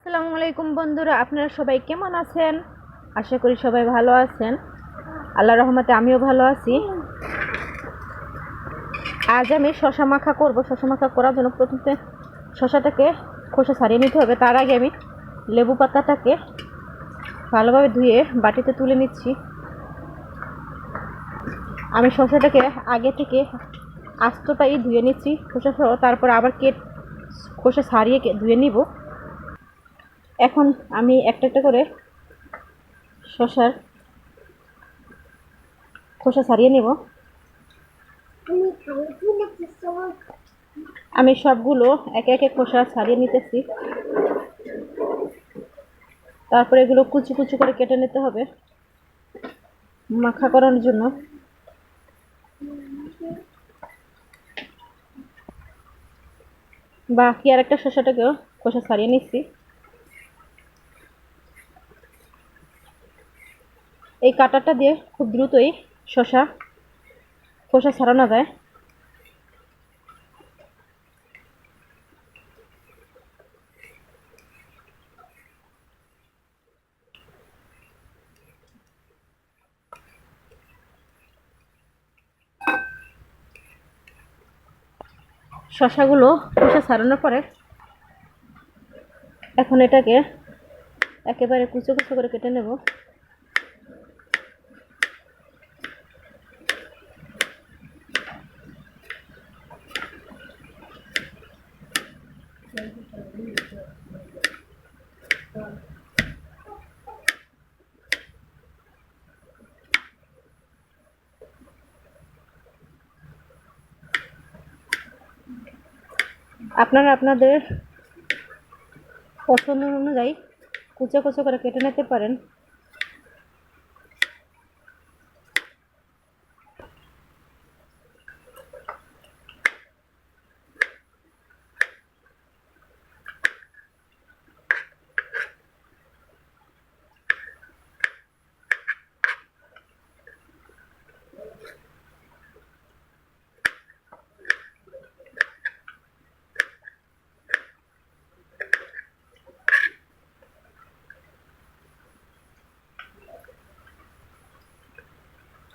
আসসালামু আলাইকুম বন্ধুরা, আপনারা সবাই কেমন আছেন? আশা করি সবাই ভালো আছেন। আল্লাহর রহমতে আমিও ভালো আছি। আজ আমি শশা মাখা করব। শশা মাখা করার জন্য প্রথমে শশাটাকে খোসা ছাড়িয়ে নিতে হবে। তার আগে আমি লেবু পাতাটাকে ভালোভাবে ধুয়ে বাটিতে তুলে নিচ্ছি। আমি শশাটাকে আগে থেকে আস্তটাই ধুয়ে নিচ্ছি খোসা সহ, তারপর আবার খোসা ছাড়িয়ে ধুয়ে নিব। এখন আমি একটা একটা করে শশার খোসা ছাড়িয়ে নেব। আমি সবগুলো একে একে খোসা ছাড়িয়ে নিতেছি। তারপরে এগুলো কুচি কুচি করে কেটে নিতে হবে মাখা করার জন্য। বাকি আর একটা শসাটাকেও খোসা ছাড়িয়ে নিচ্ছি। এই কাঁটাটা দিয়ে খুব দ্রুতই খোসা ছাড়ানো যায়। শসাগুলো খোসা ছাড়ানোর পরে এখন এটাকে একেবারে কুচো কুচো করে কেটে নেব। আপনারা আপনাদের পছন্দ অনুযায়ী কুচো কুচো করে কেটে নিতে পারেন।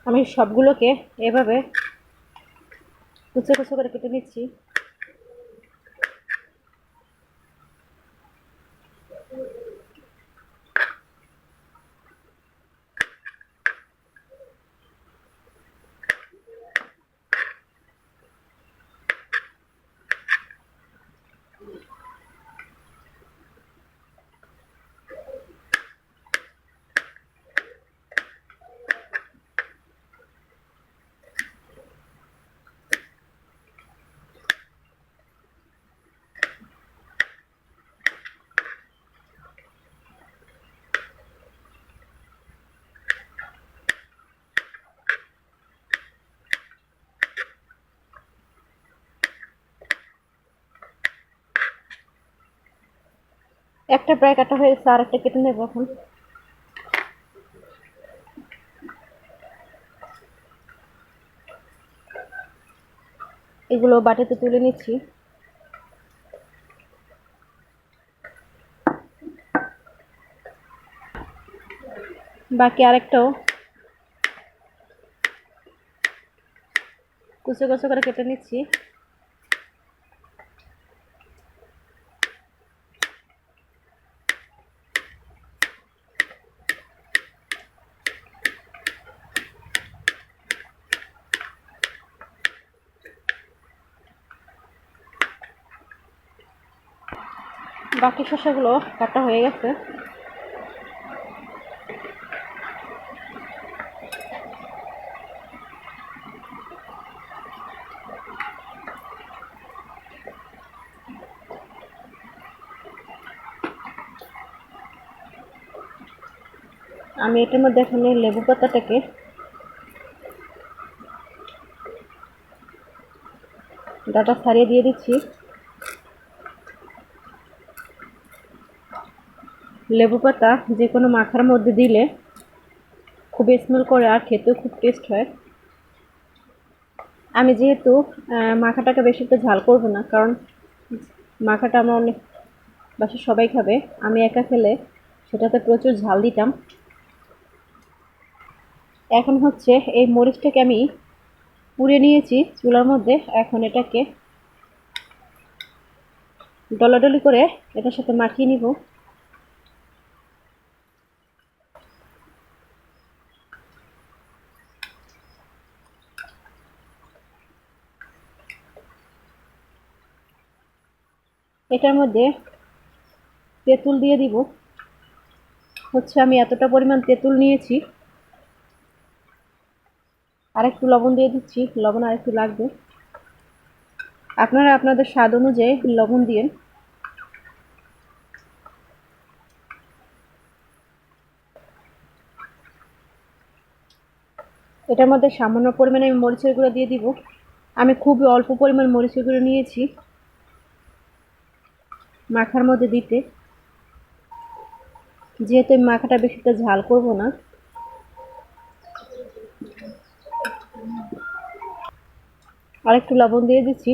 আমি সবগুলোকে এভাবে কুচো কুচো করে কেটে নিচ্ছি। একটা প্রায় কাটা হয়েছে, আর একটা কেটে নেব। এখন এগুলো বাটিতে তুলে নিচ্ছি। বাকি আরেকটাও কুচো কুচো করে কেটে নিচ্ছি। বাকি শসাগুলো কাটা হয়ে গেছে। আমি এটার মধ্যে এখানে লেবু পাতাটাকে ডাটা ছাড়িয়ে দিয়ে দিচ্ছি। লেবু পাতা যে কোনো মাখার মধ্যে দিলে খুব স্মেল করে আর খেতেও খুব টেস্ট হয়। আমি যেহেতু মাখাটাকে বেশি একটু ঝাল করব না, কারণ মাখাটা আমার অনেক বাসায় সবাই খাবে, আমি একা খেলে সেটাতে প্রচুর ঝাল দিতাম। এখন হচ্ছে এই মরিচটাকে আমি পুড়ে নিয়েছি চুলার মধ্যে। এখন এটাকে ডলাডলি করে এটার সাথে মাখিয়ে নিব। এটার মধ্যে তেঁতুল দিয়ে দিব। হচ্ছে আমি এতটা পরিমাণ তেঁতুল নিয়েছি। আর একটু লবণ দিয়ে দিচ্ছি, লবণ আর একটু লাগবে। আপনারা আপনাদের স্বাদ অনুযায়ী লবণ দিন। এটার মধ্যে সামান্য পরিমাণে আমি মরিচের গুঁড়ো দিয়ে দিব। আমি খুবই অল্প পরিমাণ মরিচের গুঁড়ো নিয়েছি মাখার মধ্যে দিতে, যেহেতু আমি মাখাটা বেশিটা ঝাল করব না। আর একটু লবণ দিয়ে দিচ্ছি।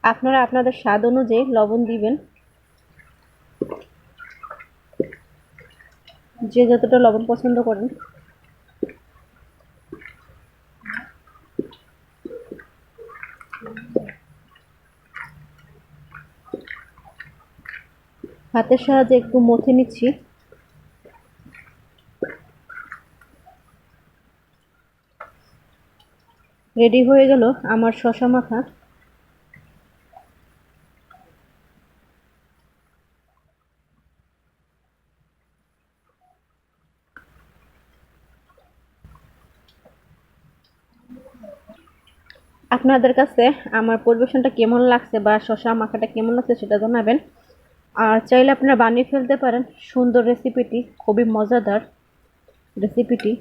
আপনারা আপনাদের স্বাদ অনুযায়ী লবণ দিবেন, যে যতটা লবণ পছন্দ করেন। হাতের সাহায্যে একটু মথে নিচ্ছি। রেডি হয়ে গেল আমার শসা মাখা। আপনাদের কাছে আমার পরিবেশনটা কেমন লাগছে বা শসা মাখাটা কেমন লাগছে সেটা জানাবেন। আর চাইলে আপনারা বানিয়ে ফেলতে পারেন সুন্দর রেসিপিটি, খুবই মজাদার রেসিপিটি।